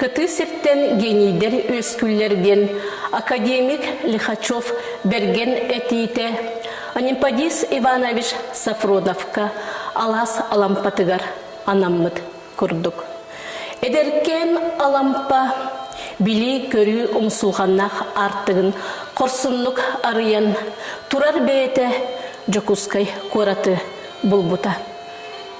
Кыты септен генийдер өскүллерден академик Лихачев берген этите Анимпадис Иванович Сафроновка алас алампатыгар анаммыт курдук. Эдеркен алампа били көрү умсулганнах артыгын корсунлук арыян турар бейте жокускай кораты булбута.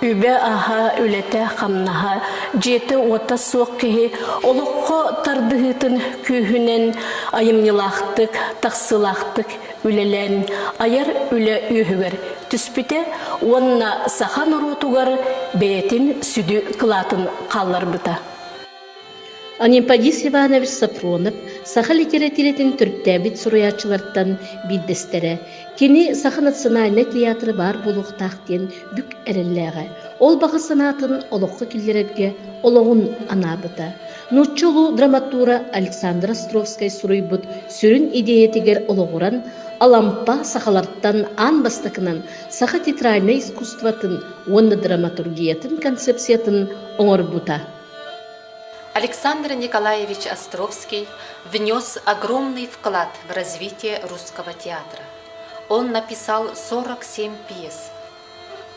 Үбе аха үлете камнаха жеті ота соқ кеге олыққа тардығытын күйінен айымнылақтық, тақсылақтық үлелен аяр үле үйігер. Түспіте онна сахан ұрутуғар бәйтін сүді қылатын қалар бұта. Анимпадис Иванович Сафронов саха литературетін түрттәбіт сұруячылардан биддестері. Кені саха национальный театры бар болуқтақтен бүк әрілләға. Ол бағы санатын олыққы келдерерге олығын анабыта. Нуччолу драматура Александр Островскай сұруйбыт сүрін идеятегер олығыран алампа сахаларттан ан бастықынан саха театральный искусстватын, онны драматургиятын концепциятын оңыр бұта. Александр Николаевич Островский внес огромный вклад в развитие русского театра. Он написал 47 пьес.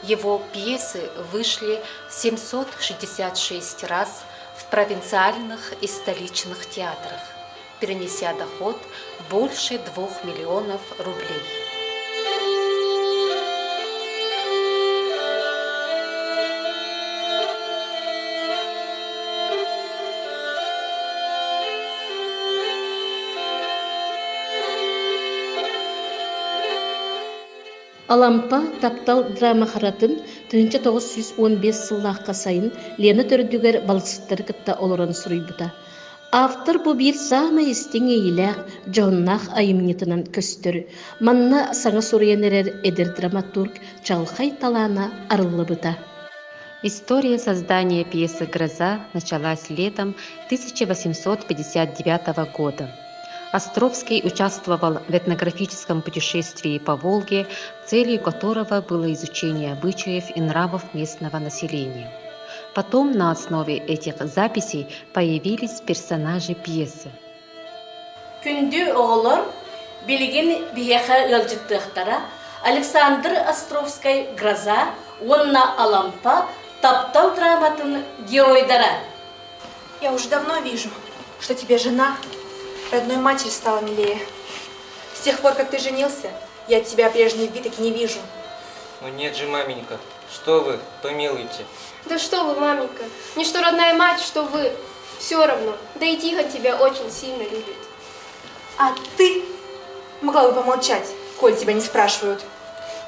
Его пьесы вышли 766 раз в провинциальных и столичных театрах, перенеся доход больше 2 миллионов рублей. Алампа таптал драма харатын 1915 сыллаққа сайын Лена төрдігер балсыттар кітта олырын сұрыйбыта. Автор бұл бір сама естеңе еләқ жоннақ айымнетінен көстір. Манна саңа сұрыянерер эдер драматург Чалхай Талана арылы бұта. История создания пьесы «Гроза» началась летом 1859 года. Островский участвовал в этнографическом путешествии по Волге, целью которого было изучение обычаев и нравов местного населения. Потом на основе этих записей появились персонажи пьесы. Күнді оғылыр білген бияқа өлжіттіқтара Александр Островскай «Гроза», онна алампа таптал драматын геройдара. Я уже давно вижу, что тебе жена родной матери стала милее. С тех пор, как ты женился, я от тебя прежний вид таки не вижу. Ну нет же, маменька, что вы, помилуйте. Да что вы, маменька, не что родная мать, что вы, все равно. Да и Тихон тебя очень сильно любит. А ты могла бы помолчать, коль тебя не спрашивают.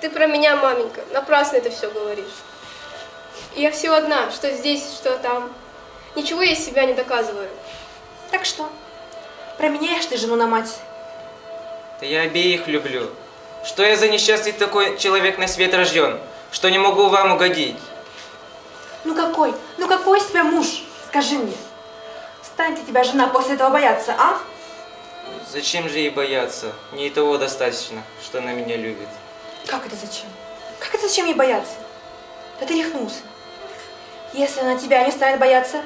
Ты про меня, маменька, напрасно это все говоришь. Я все одна, что здесь, что там. Ничего я из себя не доказываю. Так что? Променяешь ты жену на мать? Да я обеих люблю. Что я за несчастный такой человек на свет рожден, что не могу вам угодить? Ну какой из тебя муж? Скажи мне. Станет ли тебя жена после этого бояться, а? Зачем же ей бояться? Не и того достаточно, что она меня любит. Как это зачем? Как это зачем ей бояться? Да ты рехнулся. Если она тебя не станет бояться,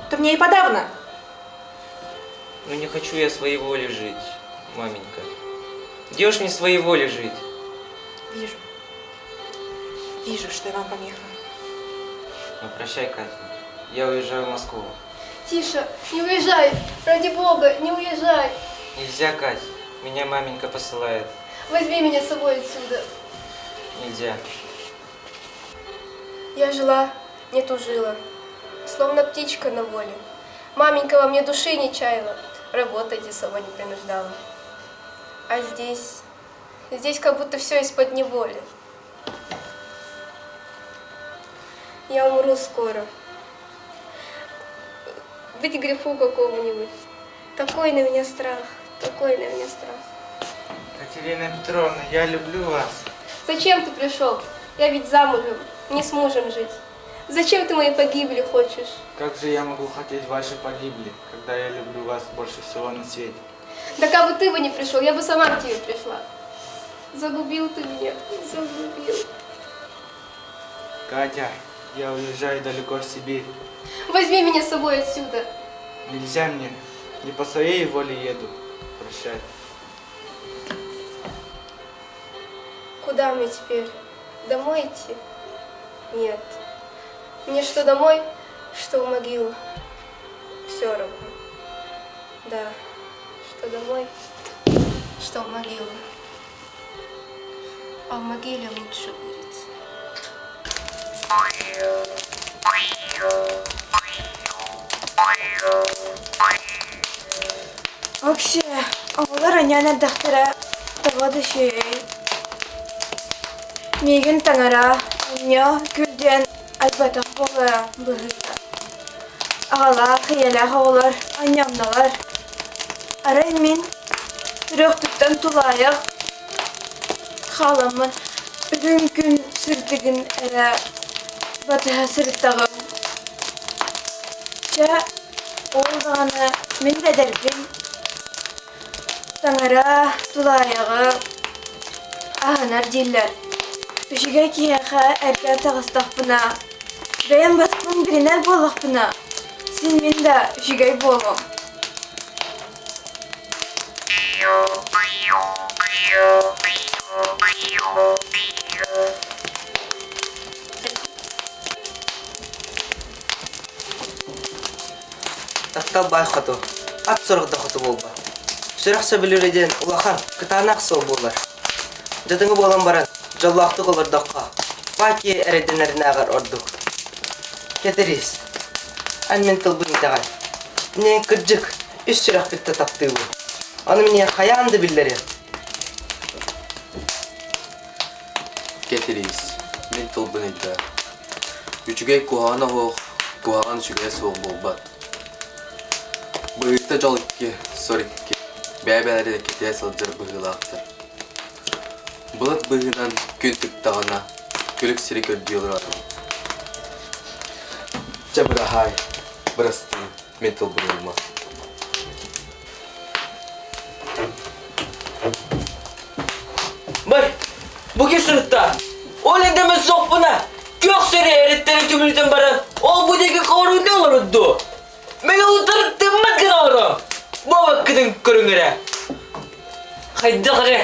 то мне и подавно. Ну не хочу я своей волей жить, маменька. Где уж мне своей волей жить? Вижу. Вижу, что я вам помеха. Ну прощай, Катя. Я уезжаю в Москву. Тише, не уезжай, ради Бога, не уезжай. Нельзя, Кать. Меня маменька посылает. Возьми меня с собой отсюда. Нельзя. Я жила, не тужила, словно птичка на воле. Маменька во мне души не чаяла, работать особо не принуждала. А здесь как будто все из-под неволи. Я умру скоро. Быть греху какого-нибудь. Такой на меня страх, такой на меня страх. Катерина Петровна, я люблю вас. Зачем ты пришел? Я ведь замужем, не с мужем жить. Зачем ты моей погибели хочешь? Как же я могу хотеть вашей погибели, когда я люблю вас больше всего на свете? Да как бы ты бы не пришел, я бы сама к тебе пришла. Загубил ты меня, загубил. Катя, я уезжаю далеко в Сибирь. Возьми меня с собой отсюда. Нельзя мне. Не по своей воле еду. Прощай. Куда мне теперь? Домой идти? Нет. Мне что домой, что в могилу. Все равно. Да, что домой, что в могилу. А в могиле лучше будет. Вообще, олар аняна дахтара тавады шей. Меген таңара, нё күлден айбатақ болы бұғыта. Ағала, қиялақ олар, анямналар. Арай мен түрөктүктен тулайық. Халамын, бүгін күн сүрдігін әрі батыға сұрыттағым. Жа, ол дағаны мен де дәрбін. Таңара, тулайығы, ағанар дейлер. Үшіге кейіға әргер тағыстақ бұна. Бәйін басқын бірінер болық бұна. Сен мен де үшіге болу. Тақтал бай қоту, ат сұрғыда қоту болба. Шырақса біліреден ұлақан кытанақ сол болар. Жадыңы болан баран, жаллақты қолырдаққа, баки әреден ағар ордық. Кетерес, ән мен тыл бұны тағай. Мен күрджік, үш шырақ бітті таптығы. Оны мене қаянды білдері. Кетерес, мен тыл бұны тағай. Үчіге куағана хоқ, куаған үшіге соң болбат. Бұйықта жалықке, сорикке, бәбәлері де кете сылжыр бұғылақтыр. Бұлыт бұғынан күн түктағына, күлік сірі көрді олар. Жабыра хай, бұрастың мен тұл бұғылма. Бай, бұге сұрытта, ол ендемен соқ бұна, көк сірі әреттері түмілден баран, ол бұдегі қору не олар ұдды? Мен ұлтырып тыммат кіна орам. Баба күдің көріңірі. Қайды қыры,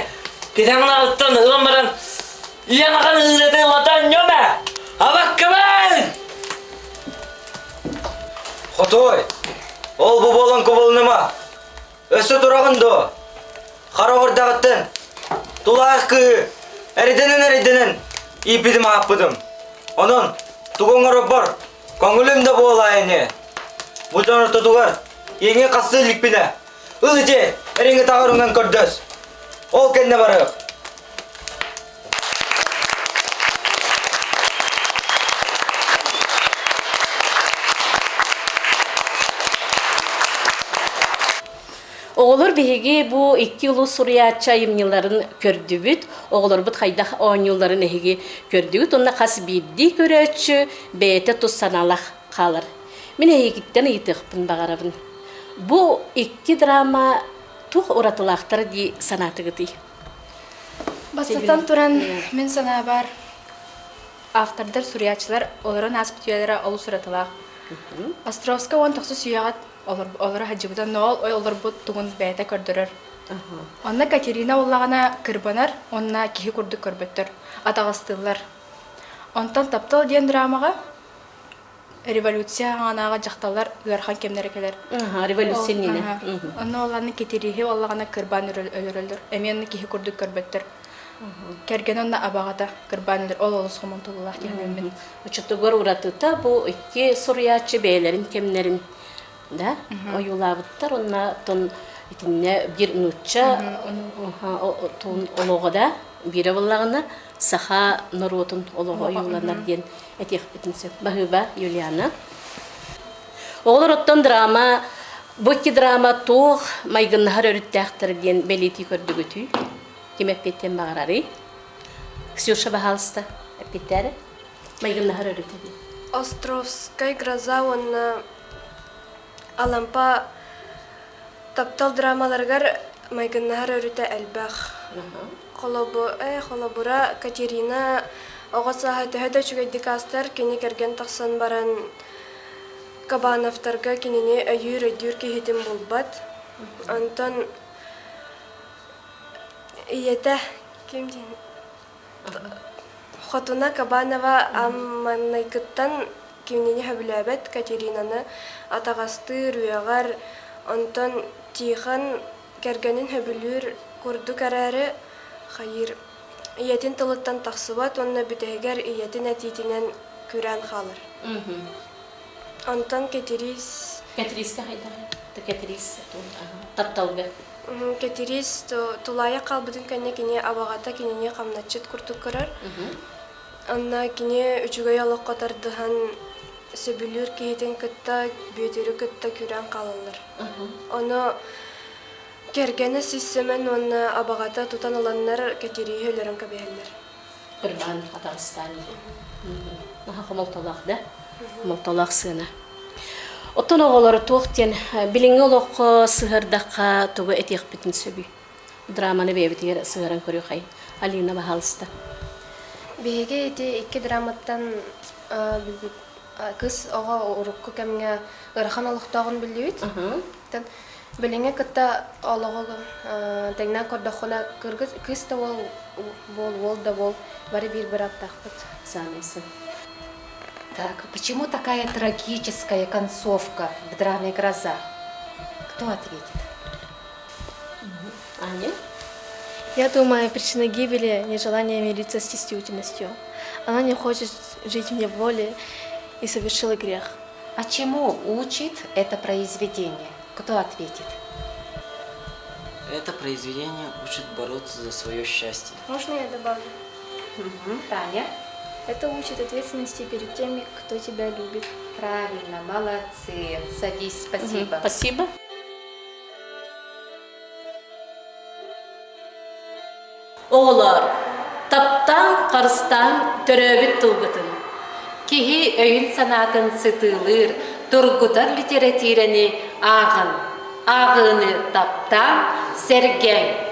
кетаңын ағыттан ұлан баран, иянаған ұлатын латан нөмә. Абақ кімін! Хотой, ол бұл болан көбілінема. Өсі тұрағынды. Қара ордағыттын. Тулайық күі. Әріденін. Ипидім ақпыдым. Onun туғыңыр бар. Көңілімді болайыны. Бұл жаныр тұтуғар. Еңе қасы лікпіне. Үліде, әріңі тағырыңын көрдіс. Ол кәнне барық. Оğulur bihigi bu 2 yılı Suriyaça yılların kördübüt. Oğulur bud hayda 10 yılların ehigi kördübüt. Onda kas biddi köröçü beyte tussanalah kalır. Min ehigitten iytiqpın bağarabın. Bu 2 drama tuh uratılaqtır di sanatı gıdı. Басаттан туран мен сана бар. Автордар Сурiyачылар оларын аспитүелері олу сұратылақ. Островска 19 сүйяғат олары хаджибудан нол олар бұд туғын бәйті көрдірір. Онна Катерина олағана кірбанар, онна кихи күрді көрбеттір. Атағыстылар. Онтан таптал ден драмаға революция аңанаға жақталар үйархан кемнері келер. Революция нені? Онна оланы Кетерихи олағана кірбан өлірілдір. Әменні кихи күрді көрбеттір. Керген онна абағата кірбан өлір. Ол олыс құмын тұлылақ кемнермен. Uçutuğur uratıta bu 2 Suriyaçı beylerin kemlerin da oyulabıttar. Onna ton itinne bir nutça ton oloğda biri vallağına saha narotun oloğu oyulanar diyen etiyek bitinse. Bahıba Yuliana. Oğlar ottan drama bu 2 drama tuğ maygınlar örüttəxtir diyen beliti kördügütü. Kim epetten bağırarı. Ксюша Бахалста епитері. Майгыннахар өрітеді. Островская гроза, он алампа таптал драмаларгар майгыннахар өріті әлбәқ. Холобура Катерина оғаса хәті чүгейді кастар кені керген тақсан баран Кабановтарга кинене өйүр кихитин булбат. Антон ията ким дейін? Хотуна Кабанова амманайкыттан кимнене хөбүләбәт Катеринаны атагасты рүягар онтон Тихан кәргәнен хөбүлүр курду карары хайыр иятин тылыттан тахсыбат онна бүтәгәр иятин әтитинен күрән халыр. Онтон Кетерис Кетриске хайда. Кетрис тапталга. Кетерис тулая калбыдын кәнне кине абагата кинене камначыт куртук көрөр. Анна кине үчүгөй алак катардыхан сөбүлүр киһитин кытта бүйөтөрү кытта күрән калалар. Оны кергене сиссемен оны абагата тутан аланнар кетери хөлөрөн кабыялар. Кырбан Татарстан. Наха хомолталак да. Хомолталак сына. Оттон оголор туохтен билиңе олок сыгырдакка тугу этек битин сөбү. Драманы бебитер сыгырын көрү хай. Алина Бахалста. Беге эти икки драматтан кыз ого урукку кемге ырхан олуктогун билбит. Тен билиңе кытта олого тегнан кордохона кыргыз кыз да бол бары бир тахпыт Санайсын. Так, почему такая трагическая концовка в драме «Гроза»? Кто ответит? Аня? Я думаю, причина гибели – нежелание мириться с действительностью. Она не хочет жить в неволе и совершила грех. А чему учит это произведение? Кто ответит? Это произведение учит бороться за свое счастье. Можно я добавлю? Таня? Это учит ответственности перед теми, кто тебя любит. Правильно, молодцы. Садись, спасибо. Спасибо. Оğlar, таптан қарыстан төрөбіт тұлғытын. Кихи өйін санатын сытылыр, тургутар литератураны ағын. Ағыны таптан серген.